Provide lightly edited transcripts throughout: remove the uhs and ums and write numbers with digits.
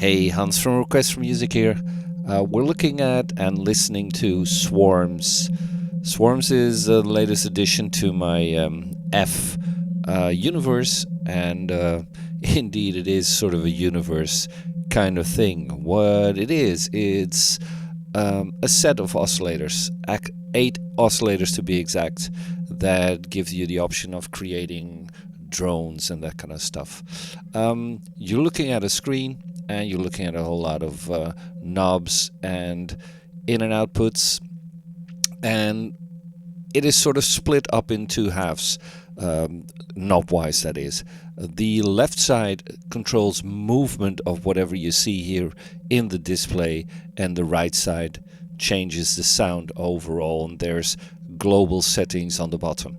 Hey, Hans from Request for Music here. We're looking at and listening to SWARMZ. SWARMZ is the latest addition to my F universe, and indeed it is sort of a universe kind of thing. What it is, it's a set of oscillators, 8 oscillators to be exact, that gives you the option of creating drones and that kind of stuff. You're looking at a screen and you're looking at a whole lot of knobs and in and outputs, and it is sort of split up in two halves, knob-wise that is. The left side controls movement of whatever you see here in the display, and the right side changes the sound overall, and there's global settings on the bottom.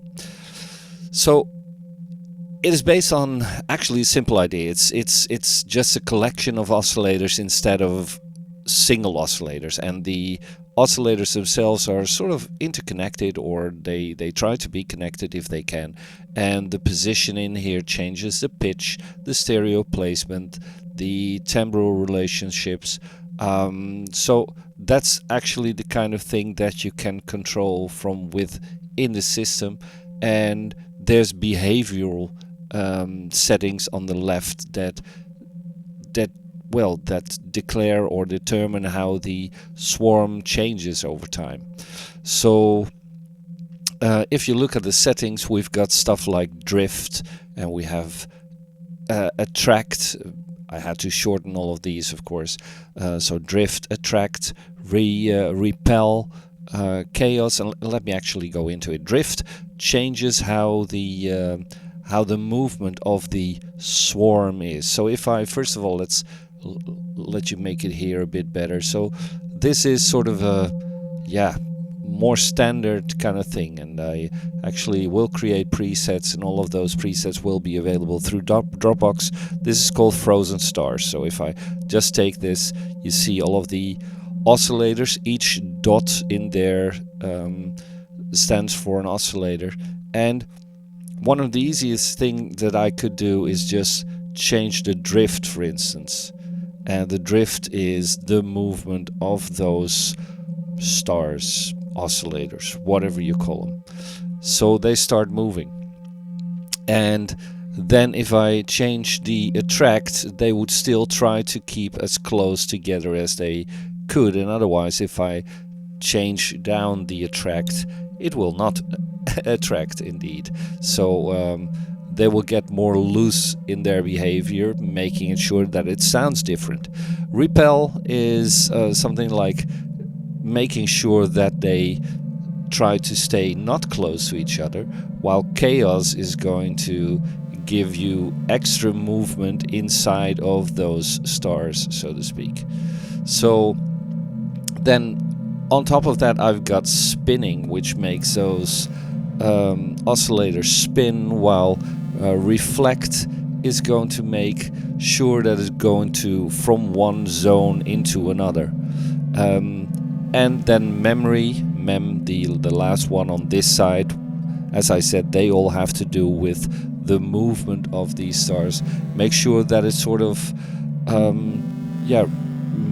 So it is based on actually a simple idea. It's just a collection of oscillators instead of single oscillators, and the oscillators themselves are sort of interconnected, or they try to be connected if they can, and the positioning here changes the pitch, the stereo placement, the timbral relationships. So that's actually the kind of thing that you can control from within the system, and there's behavioral settings on the left that declare or determine how the swarm changes over time. So if you look at the settings, we've got stuff like drift, and we have attract. I had to shorten all of these, of course. So drift, attract, repel, chaos, and let me actually go into it. Drift changes how the movement of the swarm is. So if I, first of all, let's let you make it here a bit better. So this is sort of a more standard kind of thing, and I actually will create presets, and all of those presets will be available through Dropbox. This is called Frozen Stars. So if I just take this, you see all of the oscillators. Each dot in there stands for an oscillator, and one of the easiest things that I could do is just change the drift, for instance. And the drift is the movement of those stars, oscillators, whatever you call them. So they start moving. And then if I change the attract, they would still try to keep as close together as they could. And otherwise, if I change down the attract, it will not attract indeed. So they will get more loose in their behavior, making it sure that it sounds different. Repel is something like making sure that they try to stay not close to each other, while chaos is going to give you extra movement inside of those stars, so to speak. So then on top of that, I've got spinning, which makes those oscillators spin, while reflect is going to make sure that it's going to from one zone into another. And then memory, the last one on this side, as I said, they all have to do with the movement of these stars. Make sure that it sort of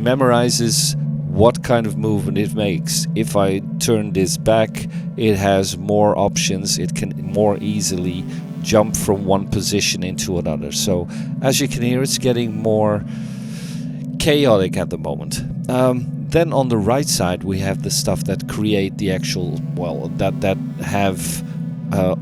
memorizes what kind of movement it makes. If I turn this back, it has more options. It can more easily jump from one position into another. So as you can hear, it's getting more chaotic at the moment. Then on the right side, we have the stuff that create the actual, that have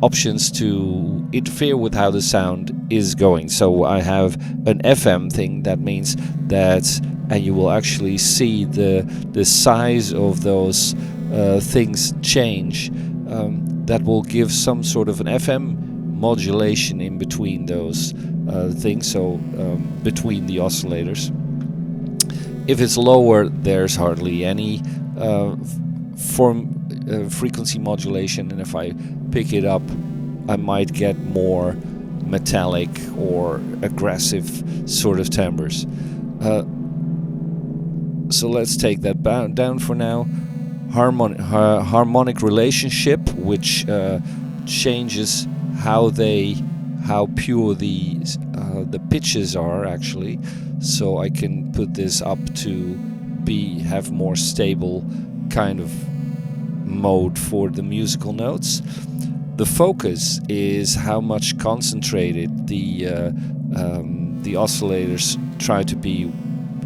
options to interfere with how the sound is going. So I have an FM thing that means that, and you will actually see the size of those things change. That will give some sort of an FM modulation in between those things, so between the oscillators. If it's lower, there's hardly any frequency modulation, and if I pick it up, I might get more metallic or aggressive sort of timbres. So let's take that down for now. Harmonic relationship, which changes how pure the pitches are actually. So I can put this up to have more stable kind of mode for the musical notes. The focus is how much concentrated the oscillators try to be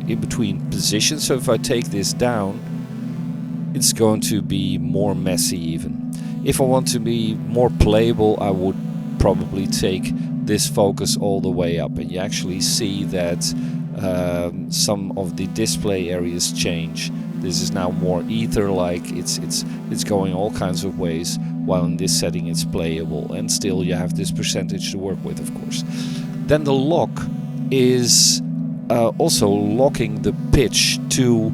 in between positions. So if I take this down, it's going to be more messy even. If I want to be more playable, I would probably take this focus all the way up, and you actually see that some of the display areas change. This is now more ether-like, it's going all kinds of ways, while in this setting it's playable, and still you have this percentage to work with, of course. Then the lock is also locking the pitch to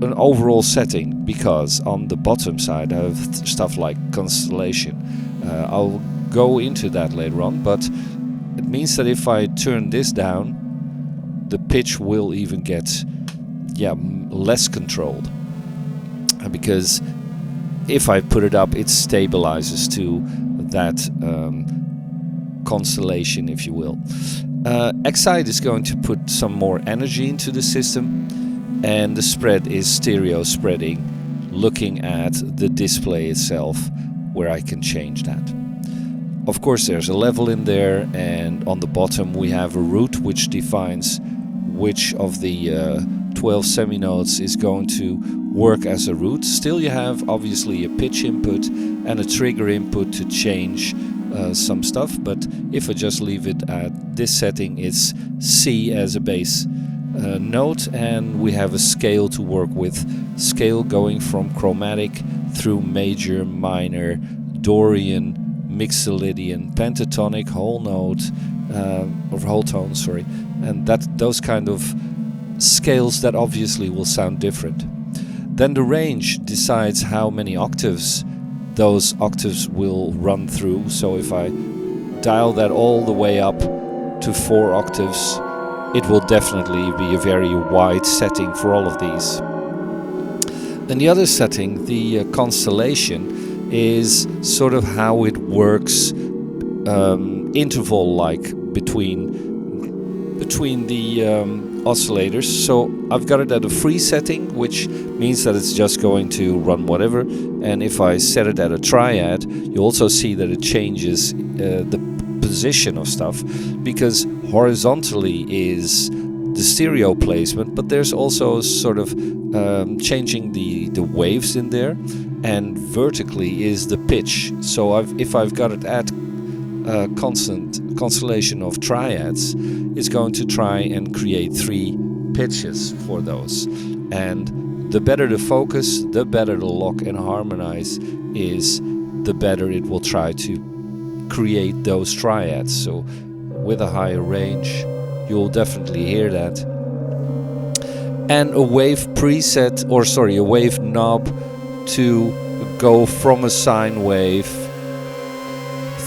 an overall setting, because on the bottom side I have stuff like constellation. I'll go into that later on, but it means that if I turn this down, the pitch will even get less controlled, because if I put it up, it stabilizes to that constellation, if you will. DEXZ is going to put some more energy into the system, and the spread is stereo spreading, looking at the display itself, where I can change that. Of course, there's a level in there, and on the bottom we have a root which defines which of the 12 seminodes is going to work as a root. Still, you have obviously a pitch input and a trigger input to change some stuff, but if I just leave it at this setting, it's C as a bass note, and we have a scale to work with. Scale going from chromatic through major, minor, Dorian, Mixolydian, pentatonic, whole note, or whole tone, sorry, and those kind of scales that obviously will sound different. Then the range decides how many octaves those octaves will run through. So if I dial that all the way up to 4 octaves, it will definitely be a very wide setting for all of these. Then the other setting, the constellation, is sort of how it works interval-like between the oscillators. So I've got it at a free setting, which means that it's just going to run whatever, and if I set it at a triad, you also see that it changes the position of stuff, because horizontally is the stereo placement, but there's also sort of changing the waves in there, and vertically is the pitch. So if I've got it at a constant constellation of triads, it's going to try and create 3 pitches for those. And the better the focus, the better the lock and harmonize is, the better it will try to create those triads. So with a higher range, you'll definitely hear that. And a wave preset, or sorry, a wave knob to go from a sine wave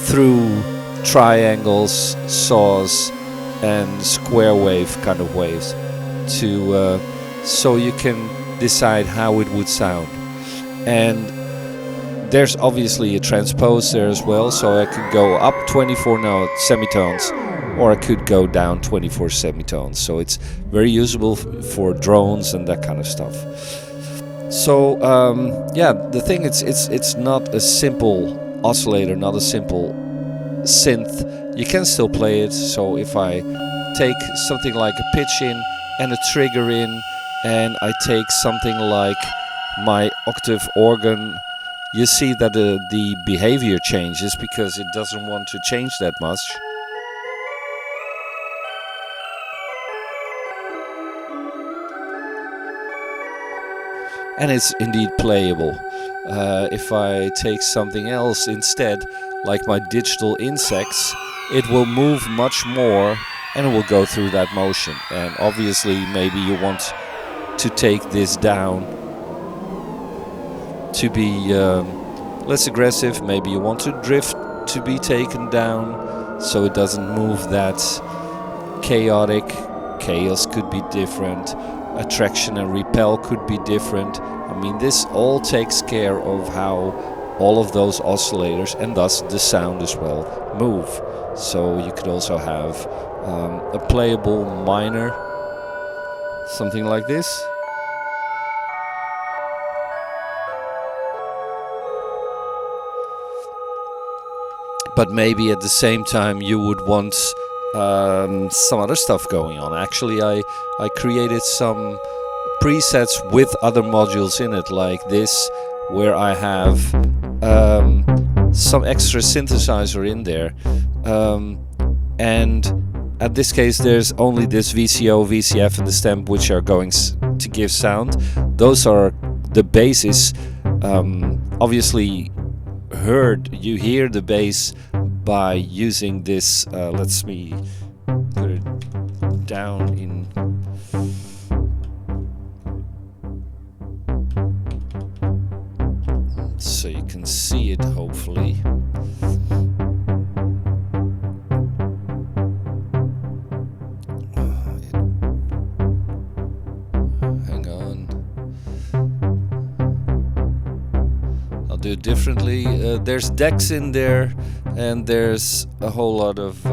through triangles, saws, and square wave kind of waves, to so you can decide how it would sound. And there's obviously a transpose there as well, so I could go up 24 semitones, or I could go down 24 semitones. So it's very usable for drones and that kind of stuff. So yeah, the thing it's not a simple oscillator, not a simple synth. You can still play it. So if I take something like a pitch in and a trigger in, and I take something like my octave organ, you see that the behavior changes, because it doesn't want to change that much. And it's indeed playable. If I take something else instead, like my digital insects, it will move much more and it will go through that motion. And obviously maybe you want to take this down to be less aggressive. Maybe you want to drift to be taken down so it doesn't move that chaotic. Chaos could be different. Attraction and repel could be different. I mean, this all takes care of how all of those oscillators, and thus the sound as well, move. So you could also have a playable minor Something like this. But maybe at the same time you would want some other stuff going on. Actually, I created some presets with other modules in it, like this, where I have some extra synthesizer in there. And at this case there's only this VCO, VCF and the stamp which are going to give sound. Those are the basses. Obviously you hear the bass by using this, let me put it down in, so you can see it hopefully. Hang on. I'll do it differently. There's DEXZ in there, and there's a whole lot of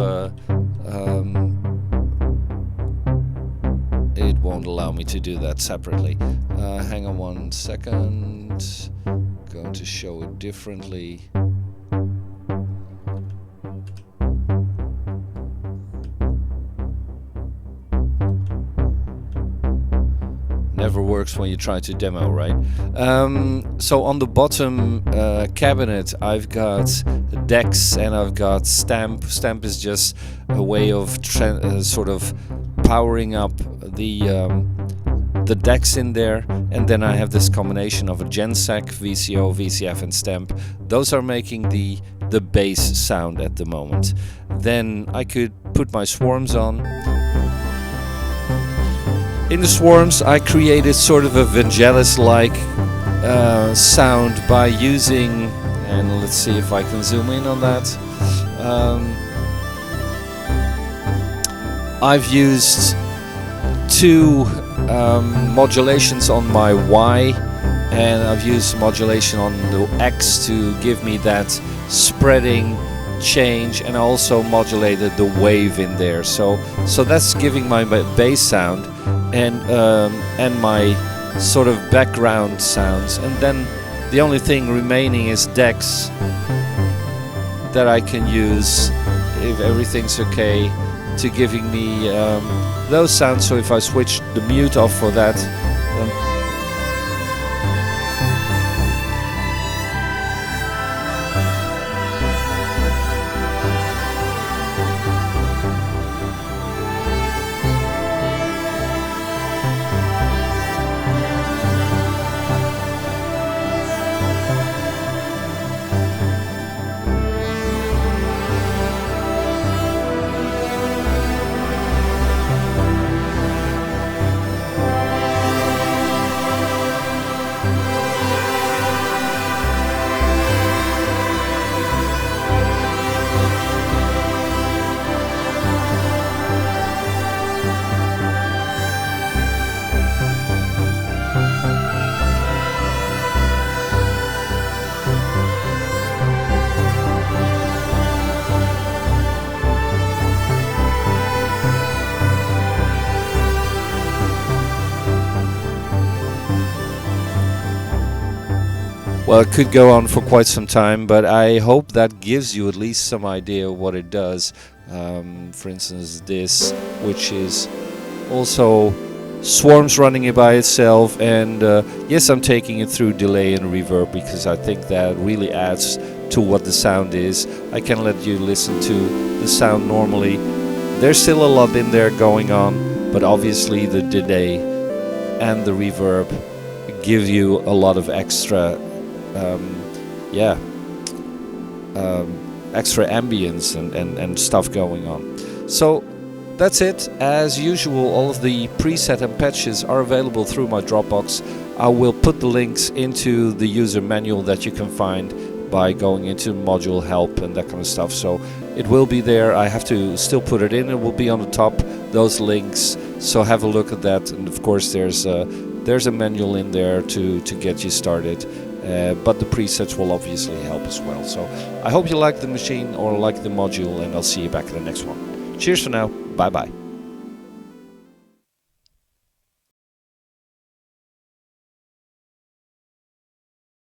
it won't allow me to do that separately. Hang on 1 second. Going to show it differently. Never works when you try to demo, right? So on the bottom cabinet I've got DEXZ and I've got stamp. Stamp is just a way of sort of powering up the DEXZ in there, and then I have this combination of a GenSec, VCO, VCF and stamp. Those are making the bass sound at the moment. Then I could put my SWARMZ on. In the SWARMZ I created sort of a Vangelis-like sound by using, and let's see if I can zoom in on that. I've used two modulations on my Y, and I've used modulation on the X to give me that spreading change, and I also modulated the wave in there. So that's giving my bass sound and my sort of background sounds. And then the only thing remaining is DEXZ that I can use if everything's okay to giving me those sounds. So if I switch the mute off for that, well, it could go on for quite some time, but I hope that gives you at least some idea of what it does. For instance, this, which is also SWARMZ running it by itself, and yes, I'm taking it through delay and reverb because I think that really adds to what the sound is. I can let you listen to the sound normally. There's still a lot in there going on, but obviously the delay and the reverb give you a lot of extra extra ambience and stuff going on. So that's it. As usual, all of the preset and patches are available through my Dropbox. I will put the links into the user manual that you can find by going into module help and that kind of stuff. So it will be there. I have to still put it in. It will be on the top, those links. So have a look at that. And of course there's a manual in there to get you started. But the presets will obviously help as well. So I hope you like the machine or like the module, and I'll see you back in the next one. Cheers for now. Bye bye.